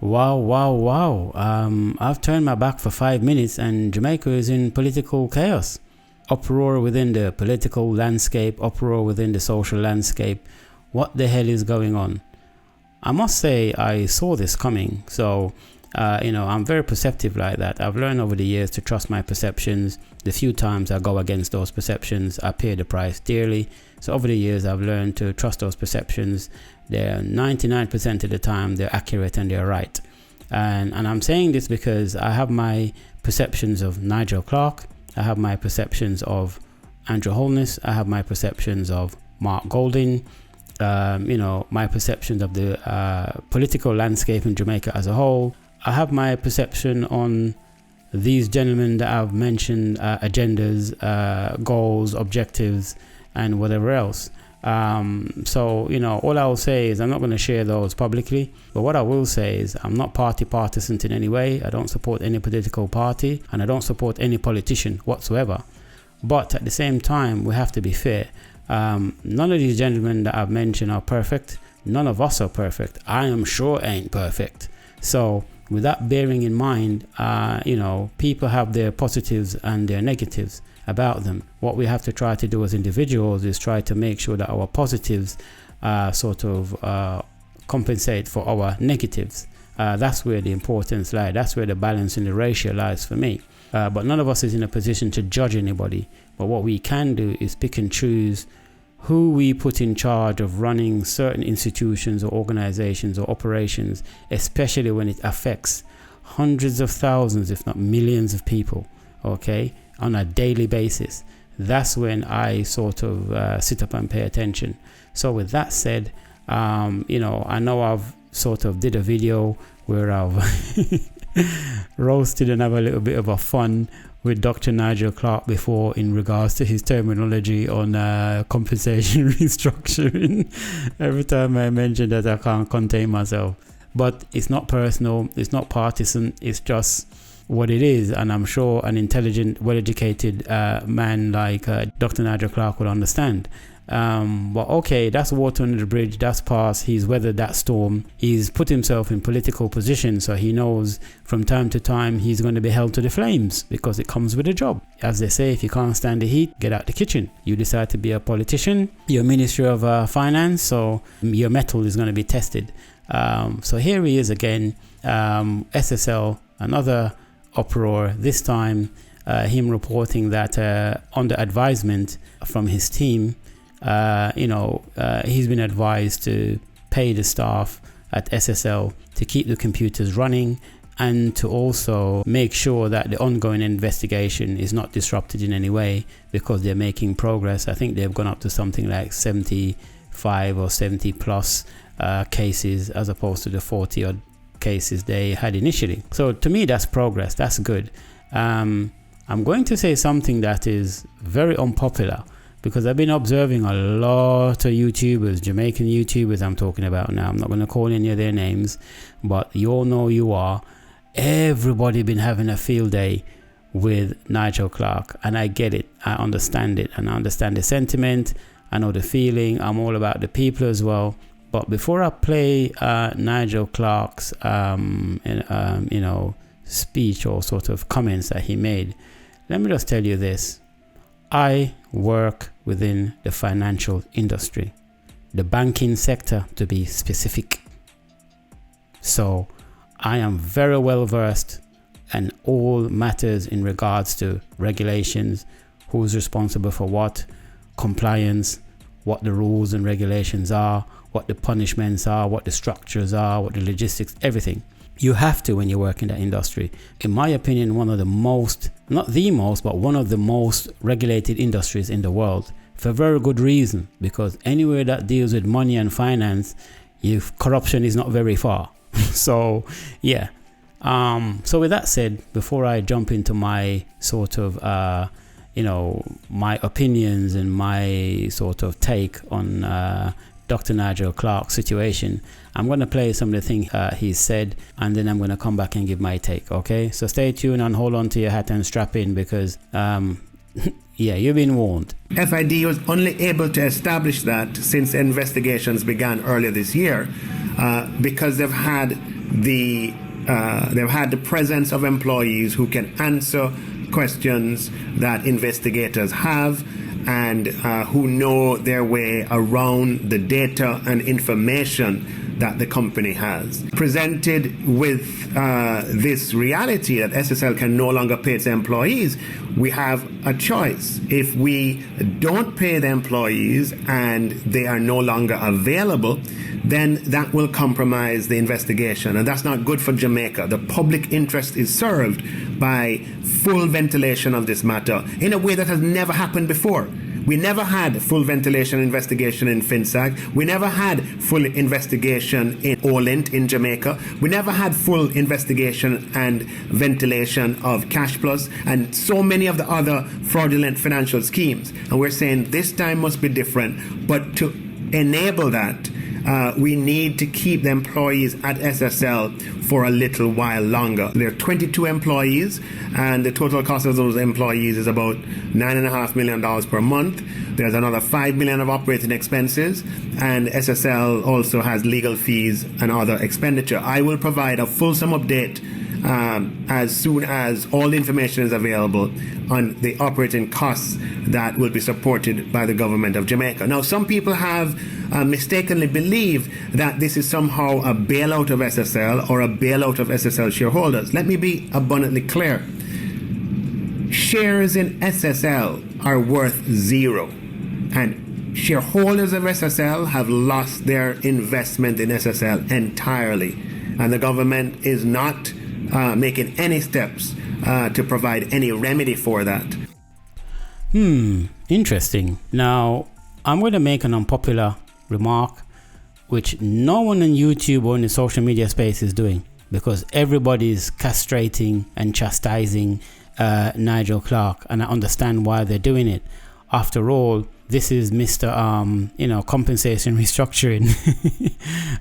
Wow, wow, wow. I've turned my back for 5 minutes and Jamaica is in political chaos. Uproar within the political landscape, uproar within the social landscape. What the hell is going on? I must say I saw this coming. So, I'm very perceptive like that. I've learned over the years to trust my perceptions. The few times I go against those perceptions, I pay the price dearly. So over the years, I've learned to trust those perceptions. They're 99% of the time, they're accurate and they're right. And I'm saying this because I have my perceptions of Nigel Clarke. I have my perceptions of Andrew Holness. I have my perceptions of Mark Golding. My perceptions of the political landscape in Jamaica as a whole. I have my perception on these gentlemen that I've mentioned, agendas, goals, objectives, and whatever else. All I will say is I'm not going to share those publicly, but what I will say is I'm not partisan in any way. I don't support any political party, and I don't support any politician whatsoever. But at the same time, we have to be fair. None of these gentlemen that I've mentioned are perfect. None of us are perfect. I am sure ain't perfect. So with that bearing in mind, people have their positives and their negatives about them. What we have to try to do as individuals is try to make sure that our positives compensate for our negatives. That's where the importance lies. That's where the balance in the ratio lies for me. But none of us is in a position to judge anybody. But what we can do is pick and choose who we put in charge of running certain institutions or organizations or operations, especially when it affects hundreds of thousands, if not millions of people, okay, on a daily basis. That's when I sit up and pay attention. So with that said, I know I've did a video where I've roasted and have a little bit of a fun with Dr. Nigel Clarke before in regards to his terminology on compensation restructuring. Every time I mention that, I can't contain myself. But it's not personal, it's not partisan, it's just what it is. And I'm sure an intelligent, well-educated man like Dr. Nigel Clarke will understand. But okay, that's water under the bridge, that's past. He's weathered that storm. He's put himself in political position, so he knows from time to time he's going to be held to the flames because it comes with a job. As they say, if you can't stand the heat, get out the kitchen. You decide to be a politician, you're Ministry of Finance, so your mettle is going to be tested. So here he is again, SSL, another uproar, this time him reporting that under advisement from his team, he's been advised to pay the staff at SSL to keep the computers running and to also make sure that the ongoing investigation is not disrupted in any way because they're making progress. I think they've gone up to something like 75 or 70 plus cases as opposed to the 40 odd cases they had initially. So to me, that's progress. That's good. I'm going to say something that is very unpopular, because I've been observing a lot of YouTubers, Jamaican YouTubers I'm talking about now. I'm not going to call any of their names, but you all know you are. Everybody been having a field day with Nigel Clarke, and I get it. I understand it, and I understand the sentiment. I know the feeling. I'm all about the people as well. But before I play Nigel Clarke's, speech or comments that he made, let me just tell you this. I work within the financial industry, the banking sector to be specific. So I am very well versed in all matters in regards to regulations, who's responsible for what, compliance, what the rules and regulations are, what the punishments are, what the structures are, what the logistics, everything. You have to when you work in that industry. In my opinion, one of the most, not the most, but one of the most regulated industries in the world, for a very good reason, because anywhere that deals with money and finance, corruption is not very far. So yeah. So with that said, before I jump into my my opinions and my take on Dr. Nigel Clarke's situation, I'm going to play some of the things he said, and then I'm going to come back and give my take, okay? So stay tuned and hold on to your hat and strap in, because you've been warned. FID was only able to establish that since investigations began earlier this year, because they've had they've had the presence of employees who can answer questions that investigators have, and who know their way around the data and information that the company has. Presented with this reality that SSL can no longer pay its employees, we have a choice. If we don't pay the employees and they are no longer available, then that will compromise the investigation, and that's not good for Jamaica. The public interest is served by full ventilation of this matter in a way that has never happened before. We never had full ventilation investigation in FinSAC. We never had full investigation in Olint in Jamaica. We never had full investigation and ventilation of Cash Plus and so many of the other fraudulent financial schemes. And we're saying this time must be different. But to enable that, we need to keep the employees at SSL for a little while longer. There are 22 employees, and the total cost of those employees is about $9.5 million per month. There's another $5 million of operating expenses, and SSL also has legal fees and other expenditure. I will provide a fulsome update as soon as all the information is available on the operating costs that will be supported by the government of Jamaica. Now, some people have mistakenly believed that this is somehow a bailout of SSL or a bailout of SSL shareholders. Let me be abundantly clear. Shares in SSL are worth zero, and shareholders of SSL have lost their investment in SSL entirely, and the government is not making any steps to provide any remedy for that. Interesting. Now, I'm going to make an unpopular remark, which no one on YouTube or in the social media space is doing, because everybody's castrating and chastising Nigel Clarke, and I understand why they're doing it. After all, this is Mr. Compensation restructuring.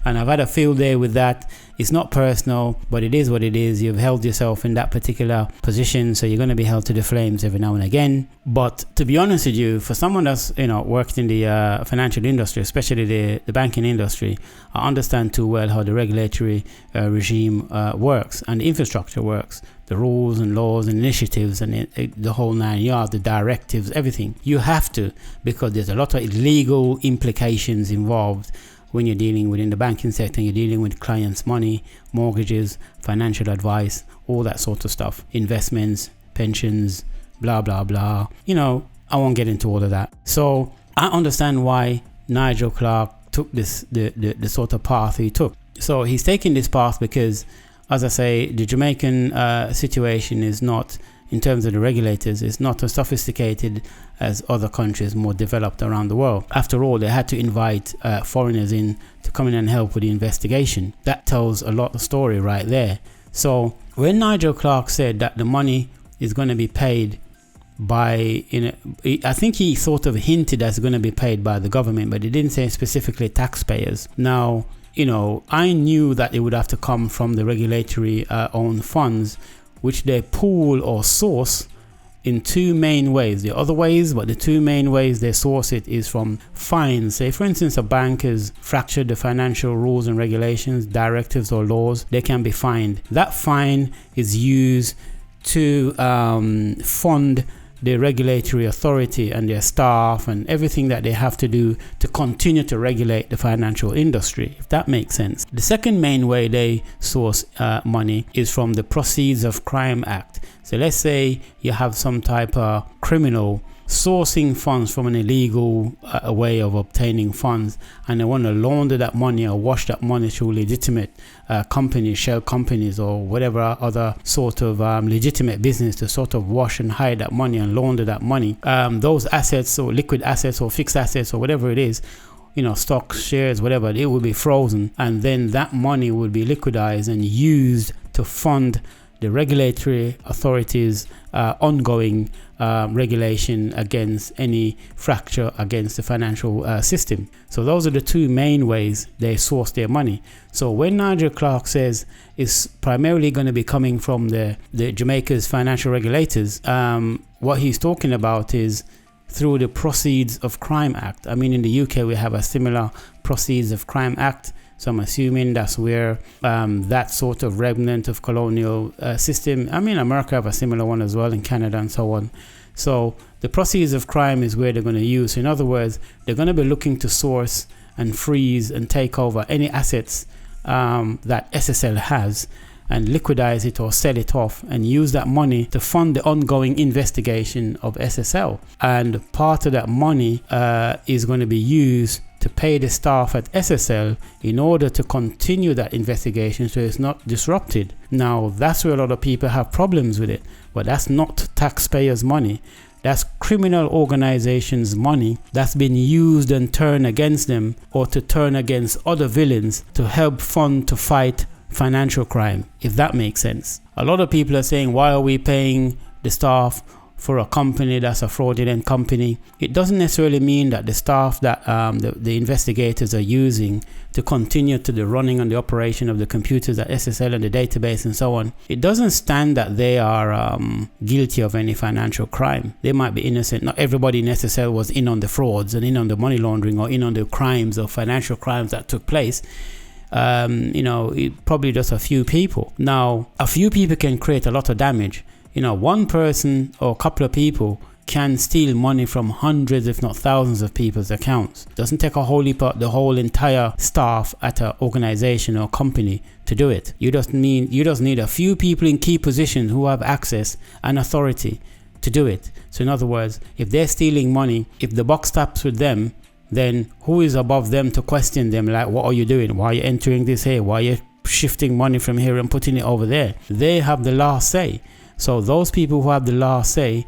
And I've had a field day with that. It's not personal, but it is what it is. You've held yourself in that particular position, so you're going to be held to the flames every now and again. But to be honest with you, for someone that's worked in the financial industry, especially the banking industry, I understand too well how the regulatory regime works and the infrastructure works. The rules and laws and initiatives and the whole 9 yards, the directives, everything. You have to, because there's a lot of legal implications involved when you're dealing within the banking sector. You're dealing with clients' money, mortgages, financial advice, all that sort of stuff, investments, pensions, blah, blah, blah. I won't get into all of that. So I understand why Nigel Clarke took this, the sort of path he took. So he's taking this path because, as I say, the Jamaican situation is not, in terms of the regulators, is not as sophisticated as other countries more developed around the world. After all, they had to invite foreigners in to come in and help with the investigation. That tells a lot of story right there. So when Nigel Clarke said that the money is going to be paid by, I think he sort of hinted that's going to be paid by the government, but he didn't say specifically taxpayers. Now, I knew that it would have to come from the regulatory owned funds, which they pool or source in two main ways. The other ways, but the two main ways they source it is from fines. Say, for instance, a bank has fractured the financial rules and regulations, directives or laws, they can be fined. That fine is used to fund the regulatory authority and their staff and everything that they have to do to continue to regulate the financial industry, if that makes sense. The second main way they source money is from the Proceeds of Crime Act. So let's say you have some type of criminal sourcing funds from an illegal way of obtaining funds, and they want to launder that money or wash that money through legitimate companies, shell companies or whatever other sort of legitimate business to sort of wash and hide that money and launder that money. Those assets or liquid assets or fixed assets or whatever it is, stocks, shares, whatever, it will be frozen, and then that money will be liquidized and used to fund the regulatory authorities' ongoing regulation against any fracture against the financial system. So those are the two main ways they source their money. So when Nigel Clarke says it's primarily going to be coming from the Jamaica's financial regulators, what he's talking about is through the Proceeds of Crime Act. I mean, in the UK we have a similar Proceeds of Crime Act. So I'm assuming that's where that sort of remnant of colonial system, I mean, America have a similar one as well, in Canada and so on. So the proceeds of crime is where they're going to use. So in other words, they're going to be looking to source and freeze and take over any assets that SSL has, and liquidize it or sell it off and use that money to fund the ongoing investigation of SSL. And part of that money is going to be used to pay the staff at SSL in order to continue that investigation so it's not disrupted. Now, that's where a lot of people have problems with it, but that's not taxpayers' money. That's criminal organizations' money that's been used and turned against them, or to turn against other villains to help fund to fight financial crime, if that makes sense. A lot of people are saying, why are we paying the staff for a company that's a fraudulent company? It doesn't necessarily mean that the staff that the investigators are using to continue to the running and the operation of the computers at SSL and the database and so on, it doesn't stand that they are guilty of any financial crime. They might be innocent. Not everybody in SSL was in on the frauds and in on the money laundering or in on the crimes or financial crimes that took place. Probably just a few people. Now, a few people can create a lot of damage. One person or a couple of people can steal money from hundreds, if not thousands of people's accounts. It doesn't take a whole heap of the whole entire staff at an organization or company to do it. You just need a few people in key positions who have access and authority to do it. So in other words, if they're stealing money, if the buck stops with them, then who is above them to question them? Like, what are you doing? Why are you entering this here? Why are you shifting money from here and putting it over there? They have the last say. So those people who have the last say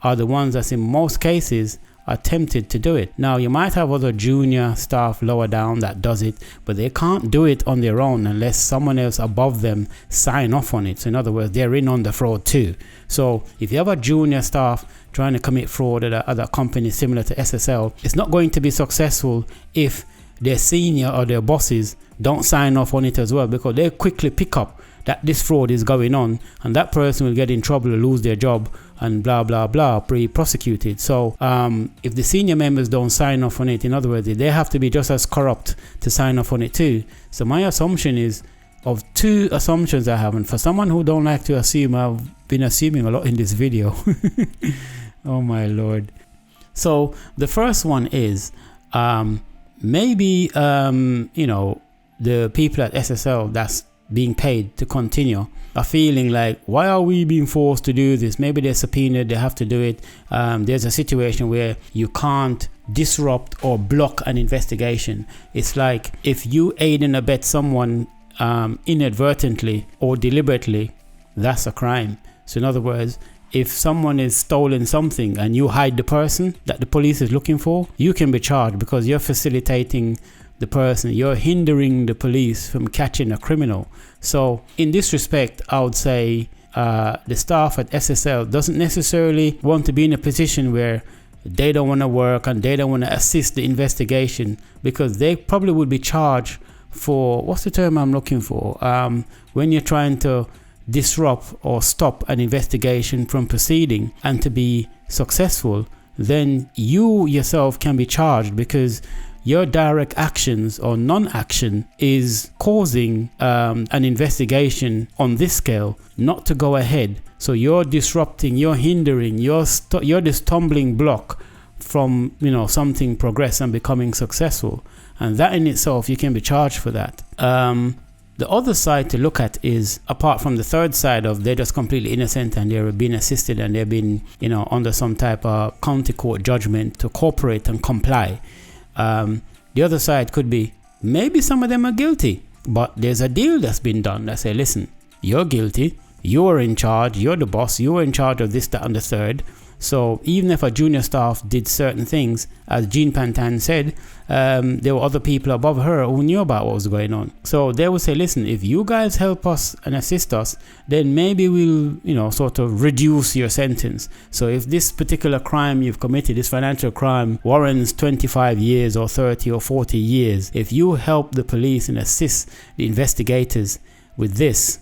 are the ones that in most cases are tempted to do it. Now, you might have other junior staff lower down that does it, but they can't do it on their own unless someone else above them sign off on it. So in other words, they're in on the fraud too. So if you have a junior staff trying to commit fraud at other companies similar to SSL, it's not going to be successful if their senior or their bosses don't sign off on it as well, because they quickly pick up that this fraud is going on, and that person will get in trouble or lose their job and blah blah blah, prosecuted. So if the senior members don't sign off on it, in other words, they have to be just as corrupt to sign off on it too. So my assumption is, of two assumptions I have, and for someone who don't like to assume, I've been assuming a lot in this video. Oh my lord. So the first one is maybe the people at SSL that's being paid to continue are feeling like, why are we being forced to do this? Maybe they're subpoenaed, they have to do it. There's a situation where you can't disrupt or block an investigation. It's like if you aid and abet someone inadvertently or deliberately, that's a crime. So in other words, if someone is stolen something and you hide the person that the police is looking for, you can be charged because you're facilitating the person, you're hindering the police from catching a criminal. So in this respect, I would say the staff at SSL doesn't necessarily want to be in a position where they don't want to work and they don't want to assist the investigation, because they probably would be charged for, what's the term I'm looking for, when you're trying to disrupt or stop an investigation from proceeding and to be successful, then you yourself can be charged because your direct actions or non-action is causing an investigation on this scale not to go ahead. So you're disrupting, you're hindering, you're this stumbling block from something progress and becoming successful, and that in itself you can be charged for that. The other side to look at is, apart from the third side of they're just completely innocent and they're being assisted and they're being under some type of county court judgment to cooperate and comply. The other side could be, maybe some of them are guilty, but there's a deal that's been done that say, listen, you're guilty, you're in charge, you're the boss, you're in charge of this, that and the third. So even if a junior staff did certain things, as Jean Pantan said, there were other people above her who knew about what was going on. So they would say, listen, if you guys help us and assist us, then maybe we'll, sort of reduce your sentence. So if this particular crime you've committed, this financial crime, warrants 25 years or 30 or 40 years, if you help the police and assist the investigators with this,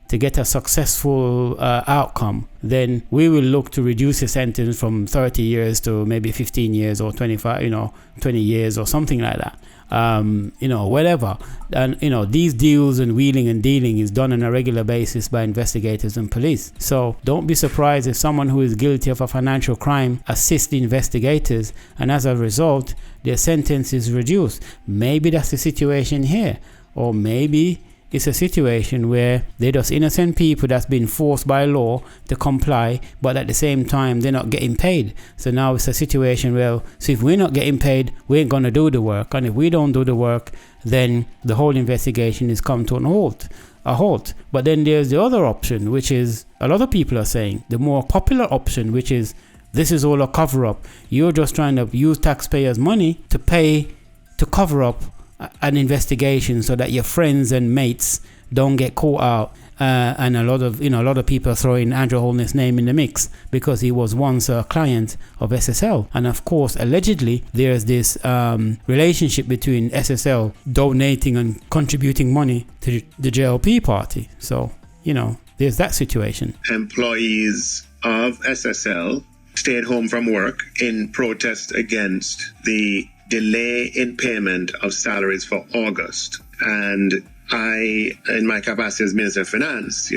to get a successful outcome, then we will look to reduce the sentence from 30 years to maybe 15 years or 25, 20 years or something like that. whatever. And, these deals and wheeling and dealing is done on a regular basis by investigators and police. So don't be surprised if someone who is guilty of a financial crime assists the investigators, and as a result, their sentence is reduced. Maybe that's the situation here. Or maybe it's a situation where they're just innocent people that's been forced by law to comply, but at the same time, they're not getting paid. So now it's a situation where, so if we're not getting paid, we ain't going to do the work. And if we don't do the work, then the whole investigation is come to a halt. But then there's the other option, which is a lot of people are saying, the more popular option, which is this is all a cover-up. You're just trying to use taxpayers' money to pay to cover up an investigation so that your friends and mates don't get caught out. And a lot of people are throwing Andrew Holness' name in the mix because he was once a client of SSL. And of course, allegedly, there's this relationship between SSL donating and contributing money to the JLP party. So, there's that situation. Employees of SSL stayed home from work in protest against the delay in payment of salaries for August. And I, in my capacity as Minister of Finance,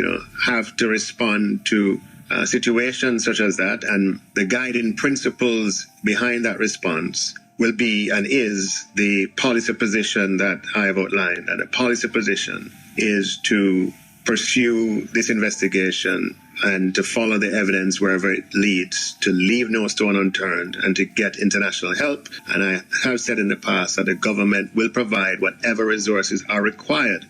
have to respond to situations such as that. And the guiding principles behind that response will be and is the policy position that I have outlined. And the policy position is to pursue this investigation and to follow the evidence wherever it leads, to leave no stone unturned, and to get international help. And I have said in the past that the government will provide whatever resources are required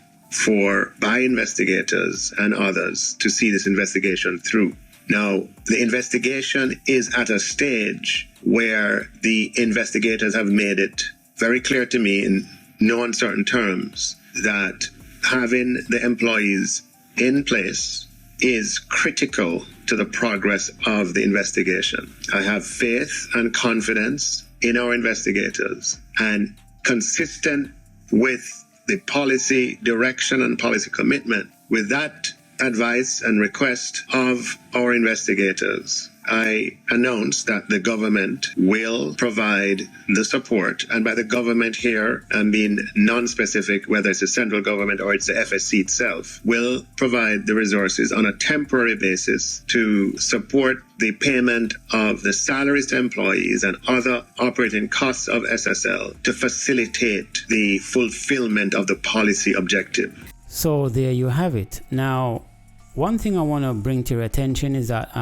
by investigators and others to see this investigation through. Now, the investigation is at a stage where the investigators have made it very clear to me in no uncertain terms that having the employees in place is critical to the progress of the investigation. I have faith and confidence in our investigators, and consistent with the policy direction and policy commitment, with that advice and request of our investigators, I announce that the government will provide the support. And by the government here, I'm being non-specific, whether it's the central government or it's the FSC itself, will provide the resources on a temporary basis to support the payment of the salaries to employees and other operating costs of SSL to facilitate the fulfillment of the policy objective. So there you have it. Now, one thing I want to bring to your attention is that,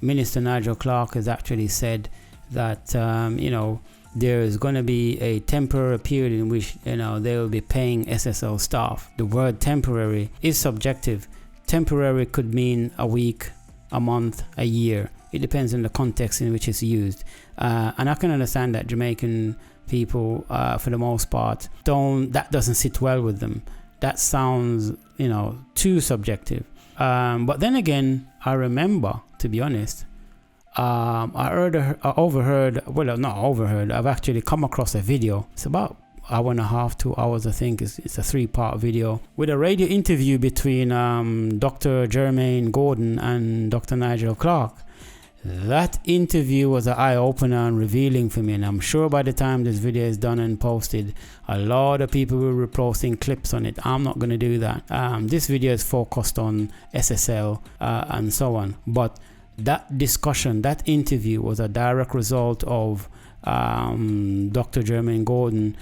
Minister Nigel Clarke has actually said that, there is going to be a temporary period in which, they will be paying SSL staff. The word temporary is subjective. Temporary could mean a week, a month, a year. It depends on the context in which it's used. And I can understand that Jamaican people, for the most part, that doesn't sit well with them. That sounds, too subjective. But then again, I remember, to be honest, I've actually come across a video. It's about an hour and a half, 2 hours, I think. It's a 3-part video with a radio interview between Dr. Jermaine Gordon and Dr. Nigel Clarke. That interview was an eye-opener and revealing for me, and I'm sure by the time this video is done and posted, a lot of people will be posting clips on it. I'm not going to do that. This video is focused on SSL and so on, but that discussion, that interview was a direct result of Dr. Jermaine Gordon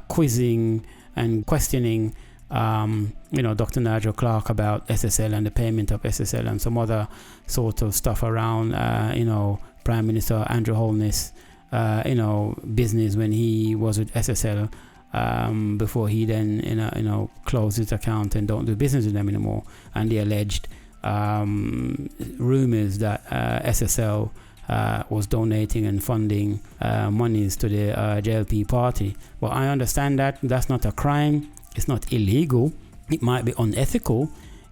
quizzing and questioning Dr. Nigel Clarke about SSL and the payment of SSL and some other sort of stuff around, Prime Minister Andrew Holness, business when he was with SSL before he then, closed his account and don't do business with them anymore. And the alleged rumors that SSL was donating and funding monies to the JLP party. Well, I understand that that's not a crime. It's not illegal. It might be unethical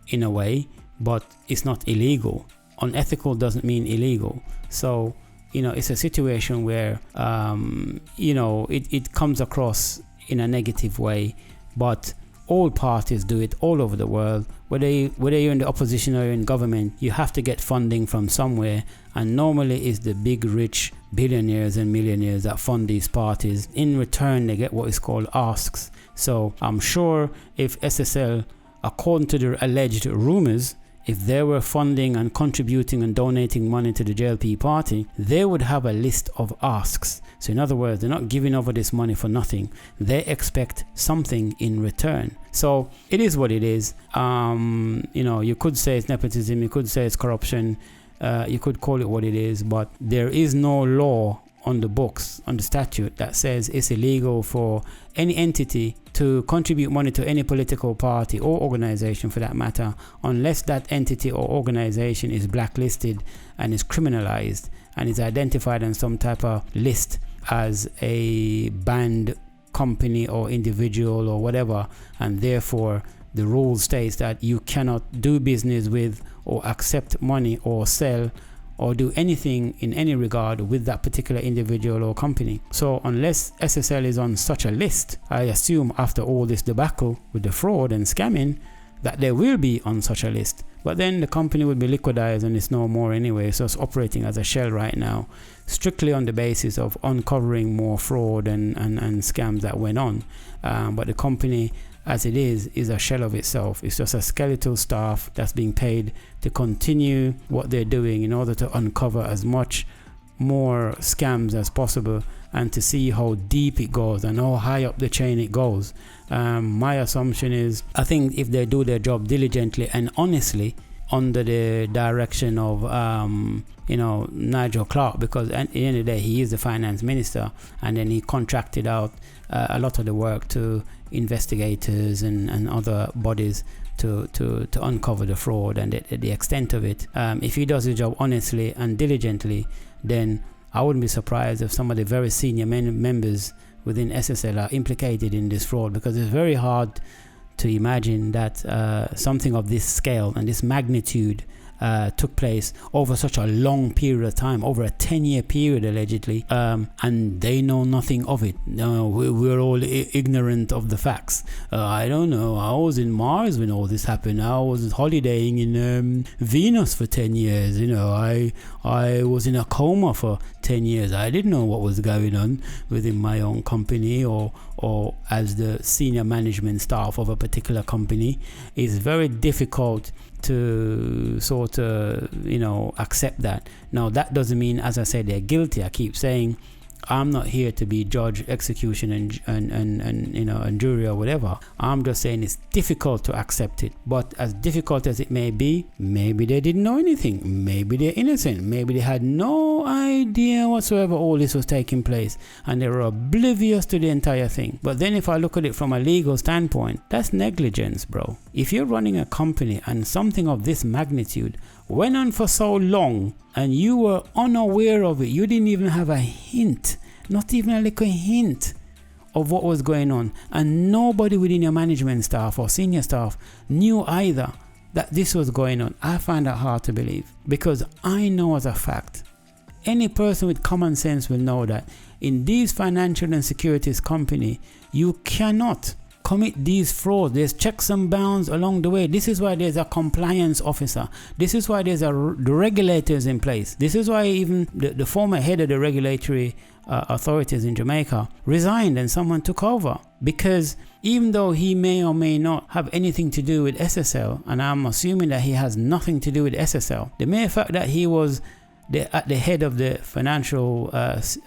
in a way, but it's not illegal. Unethical doesn't mean illegal. So, it's a situation where, it comes across in a negative way. But All parties do it all over the world. Whether you're in the opposition or you're in government, you have to get funding from somewhere, and normally it's the big rich billionaires and millionaires that fund these parties. In return, they get what is called asks. So I'm sure if SSL, according to the alleged rumors, if they were funding and contributing and donating money to the JLP party, they would have a list of asks. So in other words, they're not giving over this money for nothing. They expect something in return. So it is what it is. You could say it's nepotism, you could say it's corruption, you could call it what it is, but there is no law on the books, on the statute, that says it's illegal for any entity to contribute money to any political party or organization for that matter, unless that entity or organization is blacklisted and is criminalized and is identified on some type of list as a banned company or individual or whatever, and therefore the rule states that you cannot do business with or accept money or sell or do anything in any regard with that particular individual or company. So unless SSL is on such a list, I assume after all this debacle with the fraud and scamming, that they will be on such a list. But then the company will be liquidized and it's no more anyway, so it's operating as a shell right now, strictly on the basis of uncovering more fraud and scams that went on. But the company, as it is a shell of itself. It's just a skeletal staff that's being paid to continue what they're doing in order to uncover as much more scams as possible and to see how deep it goes and how high up the chain it goes. My assumption is, I think if they do their job diligently and honestly under the direction of Nigel Clarke, because at the end of the day he is the finance minister, and then he contracted out a lot of the work to investigators and other bodies to uncover the fraud and the extent of it. If he does his job honestly and diligently, then I wouldn't be surprised if some of the very senior members within SSL are implicated in this fraud, because it's very hard to imagine that something of this scale and this magnitude took place over such a long period of time, over a 10-year period allegedly, and they know nothing of it. No, we're all ignorant of the facts. I don't know, I was in Mars when all this happened. I was holidaying in Venus for 10 years. I was in a coma for 10 years. I didn't know what was going on within my own company or as the senior management staff of a particular company. It's very difficult to sort of accept that. Now that doesn't mean, as I said, they're guilty. I keep saying I'm not here to be judge, execution and jury or whatever. I'm just saying it's difficult to accept it. But as difficult as it may be, maybe they didn't know anything. Maybe they're innocent. Maybe they had no idea whatsoever all this was taking place and they were oblivious to the entire thing. But then if I look at it from a legal standpoint, that's negligence, bro. If you're running a company and something of this magnitude went on for so long and you were unaware of it, you didn't even have a hint, not even a little hint of what was going on, and nobody within your management staff or senior staff knew either that this was going on, I find that hard to believe. Because I know as a fact, any person with common sense will know that in these financial and securities company, you cannot commit these frauds. There's checks and bounds along the way. This is why there's a compliance officer. This is why there's the regulators in place. This is why even the former head of the regulatory authorities in Jamaica resigned and someone took over. Because even though he may or may not have anything to do with SSL, and I'm assuming that he has nothing to do with SSL, the mere fact that he was at the head of the financial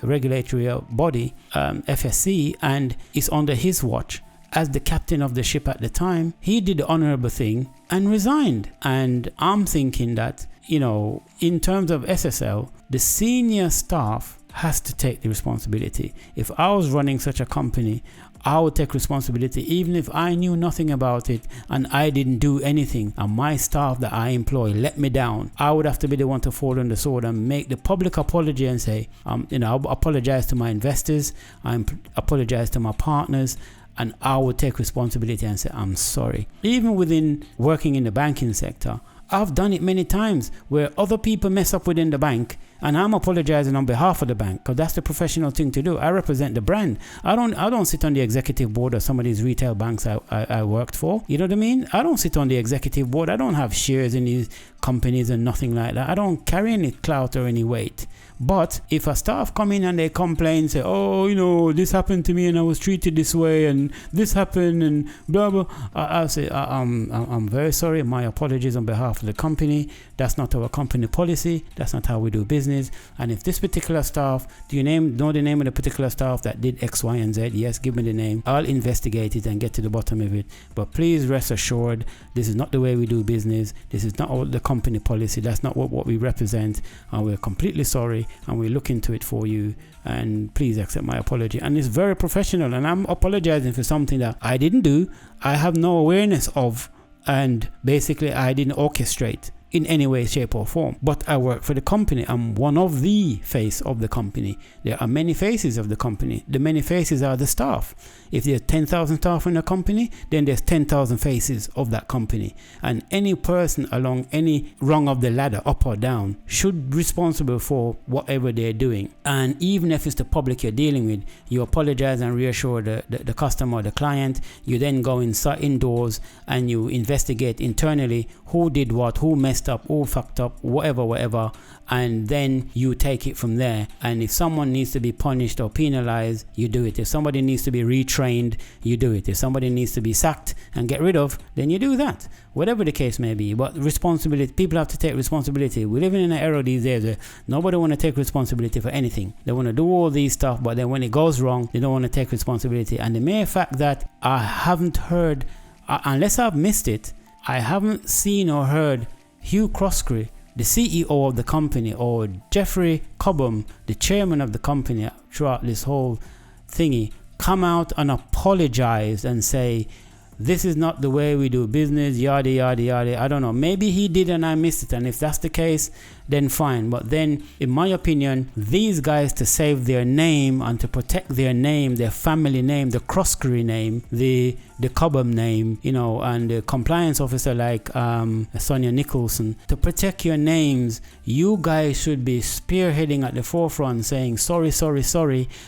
regulatory body, FSC, and is under his watch as the captain of the ship at the time, he did the honorable thing and resigned. And I'm thinking that, in terms of SSL, the senior staff has to take the responsibility. If I was running such a company, I would take responsibility even if I knew nothing about it and I didn't do anything and my staff that I employ let me down. I would have to be the one to fall on the sword and make the public apology and say, I apologize to my investors, I apologize to my partners, and I would take responsibility and say, I'm sorry. Even within working in the banking sector, I've done it many times where other people mess up within the bank, and I'm apologizing on behalf of the bank, because that's the professional thing to do. I represent the brand. I don't sit on the executive board of some of these retail banks I worked for. You know what I mean? I don't sit on the executive board. I don't have shares in these companies and nothing like that. I don't carry any clout or any weight. But if a staff come in and they complain, say, oh, you know, this happened to me and I was treated this way and this happened and blah, blah, I'll say, I'm very sorry. My apologies on behalf of the company. That's not our company policy. That's not how we do business. And if this particular staff, do you know the name of the particular staff that did X, Y, and Z? Yes, give me the name. I'll investigate it and get to the bottom of it. But please rest assured, this is not the way we do business. This is not the company policy. That's not what we represent. And we're completely sorry. And we'll look into it for you, and please accept my apology. And it's very professional, and I'm apologizing for something that I didn't do, I have no awareness of, and basically I didn't orchestrate in any way, shape or form. But I work for the company. I'm one of the face of the company. There are many faces of the company. The many faces are the staff. If there's 10,000 staff in a company, then there's 10,000 faces of that company. And any person along any rung of the ladder, up or down, should be responsible for whatever they're doing. And even if it's the public you're dealing with, you apologize and reassure the customer or the client. You then go indoors and you investigate internally who did what, who messed up, who fucked up, whatever, and then you take it from there. And if someone needs to be punished or penalized, you do it. If somebody needs to be retrained, you do it. If somebody needs to be sacked and get rid of, then you do that. Whatever the case may be. But responsibility, people have to take responsibility. We're living in an era these days where nobody want to take responsibility for anything. They want to do all these stuff, but then when it goes wrong, they don't want to take responsibility. And the mere fact that I haven't heard, unless I've missed it, I haven't seen or heard Hugh Croskery, the CEO of the company, or Jeffrey Cobham, the chairman of the company, throughout this whole thingy, come out and apologize and say, this is not the way we do business, yada, yada, yada. I don't know. Maybe he did and I missed it. And if that's the case, then fine. But then, in my opinion, these guys, to save their name and to protect their name, their family name, the Croskery name, the Cobham name, you know, and the compliance officer like Sonia Nicholson, to protect your names, you guys should be spearheading at the forefront saying, sorry,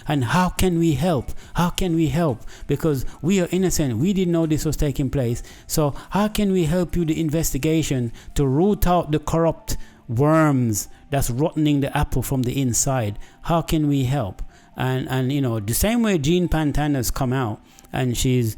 and how can we help? How can we help? Because we are innocent. We didn't know this was taking place. So how can we help you, the investigation, to root out the corrupt worms that's rotting the apple from the inside? How can we help? And you know, the same way Jean Pantana's come out and she's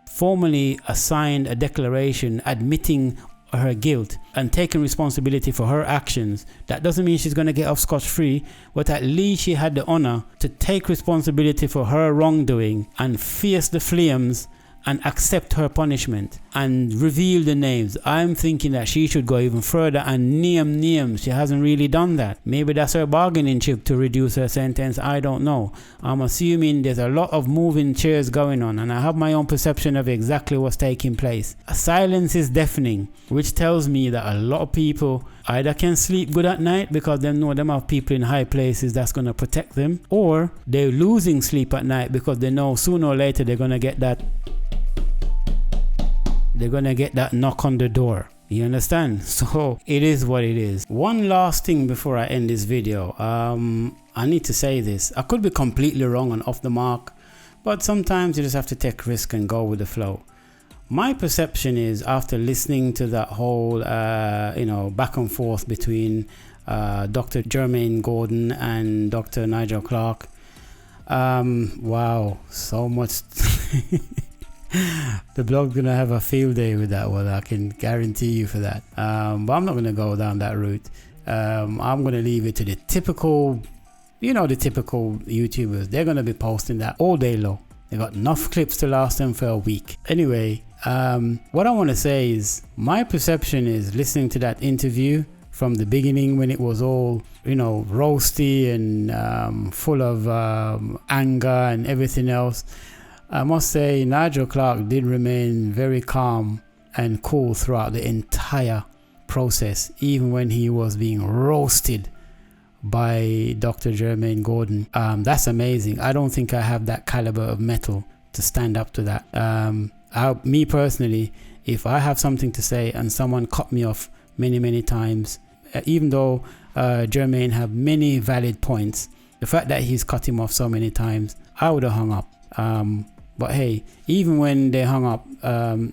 formally assigned a declaration admitting her guilt and taking responsibility for her actions. That doesn't mean she's going to get off scot-free, but at least she had the honor to take responsibility for her wrongdoing and face the flames and accept her punishment and reveal the names. I'm thinking that she should go even further and name names. She hasn't really done that. Maybe that's her bargaining chip to reduce her sentence. I don't know. I'm assuming there's a lot of moving chairs going on, and I have my own perception of exactly what's taking place. A silence is deafening, which tells me that a lot of people either can sleep good at night because they know them have people in high places that's going to protect them, or they're losing sleep at night because they know sooner or later they're going to get that knock on the door. You understand? So it is what it is. One last thing before I end this video. I need to say this. I could be completely wrong and off the mark, but sometimes you just have to take risk and go with the flow. My perception is, after listening to that whole back and forth between Dr. Jermaine Gordon and Dr. Nigel Clarke, wow, so much. The blog's gonna have a field day with that one, I can guarantee you for that. But I'm not gonna go down that route. I'm gonna leave it to the typical YouTubers. They're gonna be posting that all day long. They got enough clips to last them for a week. Anyway, what I want to say is, my perception is, listening to that interview from the beginning when it was all, roasty and full of anger and everything else, I must say Nigel Clarke did remain very calm and cool throughout the entire process, even when he was being roasted by Dr. Jermaine Gordon. That's amazing. I don't think I have that caliber of metal to stand up to that. Me personally, if I have something to say and someone cut me off many times. Even though Jermaine have many valid points, the fact that he's cut him off so many times, I would have hung up. But hey, even when they hung up,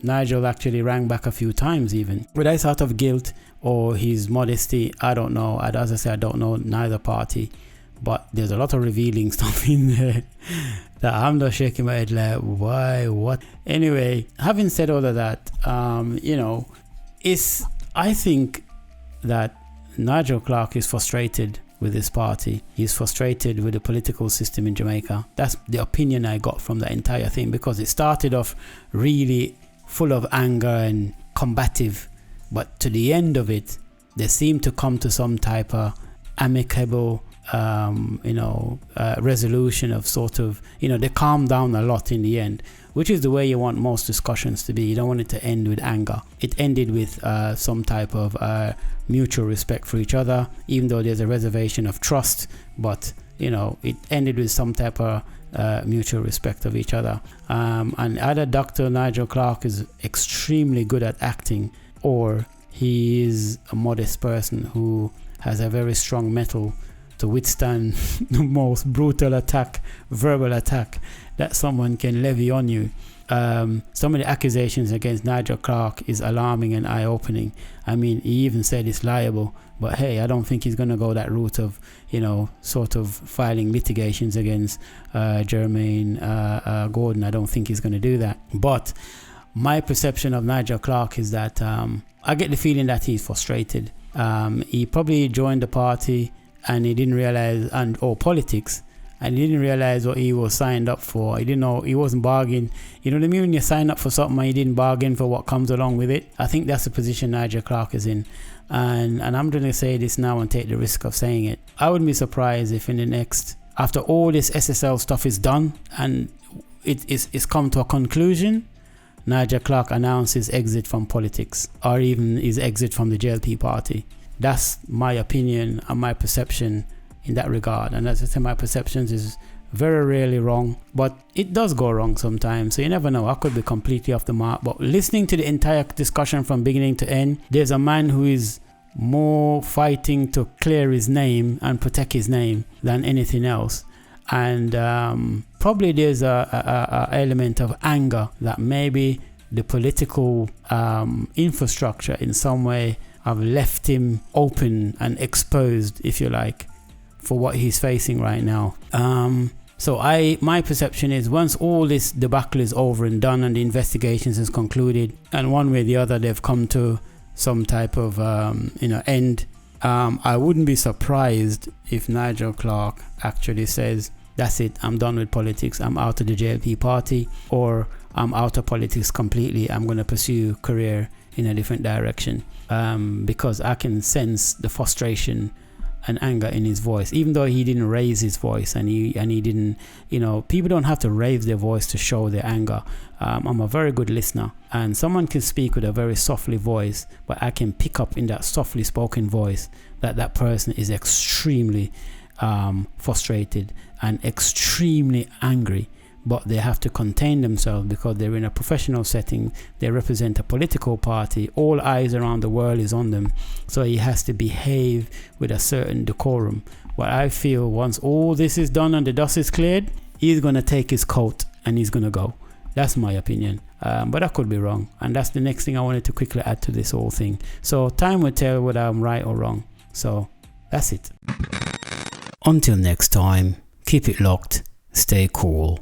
Nigel actually rang back a few times even. Whether it's out of guilt or his modesty, I don't know. As I say, I don't know neither party. But there's a lot of revealing stuff in there that I'm just shaking my head like, why, what? Anyway, having said all of that, I think that Nigel Clarke is frustrated with this party. He's frustrated with the political system in Jamaica. That's the opinion I got from the entire thing, because it started off really full of anger and combative, but to the end of it, they seem to come to some type of amicable resolution of sort of, they calm down a lot in the end, which is the way you want most discussions to be. You don't want it to end with anger. It ended with some type of mutual respect for each other, even though there's a reservation of trust, but it ended with some type of mutual respect of each other. And either Dr. Nigel Clarke is extremely good at acting, or he is a modest person who has a very strong mettle to withstand the most brutal verbal attack that someone can levy on you. Some of the accusations against Nigel Clarke is alarming and eye-opening. I mean, he even said it's liable, but hey, I don't think he's going to go that route of, sort of filing litigations against Jermaine Gordon. I don't think he's going to do that. But my perception of Nigel Clarke is that I get the feeling that he's frustrated. He probably joined the party and he didn't realize, or politics, and he didn't realize what he was signed up for. He didn't know, he wasn't bargaining. You know what I mean? When you sign up for something and you didn't bargain for what comes along with it. I think that's the position Nigel Clarke is in. And I'm going to say this now and take the risk of saying it. I wouldn't be surprised if in the next, after all this SSL stuff is done and it's come to a conclusion, Nigel Clarke announces exit from politics, or even his exit from the JLP party. That's my opinion and my perception in that regard. And as I say, my perceptions is very rarely wrong, but it does go wrong sometimes. So you never know. I could be completely off the mark. But listening to the entire discussion from beginning to end, there's a man who is more fighting to clear his name and protect his name than anything else. And probably there's a element of anger that maybe the political infrastructure in some way have left him open and exposed, if you like, for what he's facing right now. So my perception is, once all this debacle is over and done and the investigations is concluded, and one way or the other they've come to some type of end, I wouldn't be surprised if Nigel Clarke actually says, that's it, I'm done with politics, I'm out of the JLP party, or I'm out of politics completely, I'm going to pursue a career in a different direction. Because I can sense the frustration and anger in his voice, even though he didn't raise his voice, and he didn't, people don't have to raise their voice to show their anger. I'm a very good listener, and someone can speak with a very softly voice, but I can pick up in that softly spoken voice that person is extremely frustrated and extremely angry. But they have to contain themselves because they're in a professional setting. They represent a political party. All eyes around the world is on them. So he has to behave with a certain decorum. But I feel once all this is done and the dust is cleared, he's going to take his coat and he's going to go. That's my opinion. But I could be wrong. And that's the next thing I wanted to quickly add to this whole thing. So time will tell whether I'm right or wrong. So that's it. Until next time, keep it locked. Stay cool.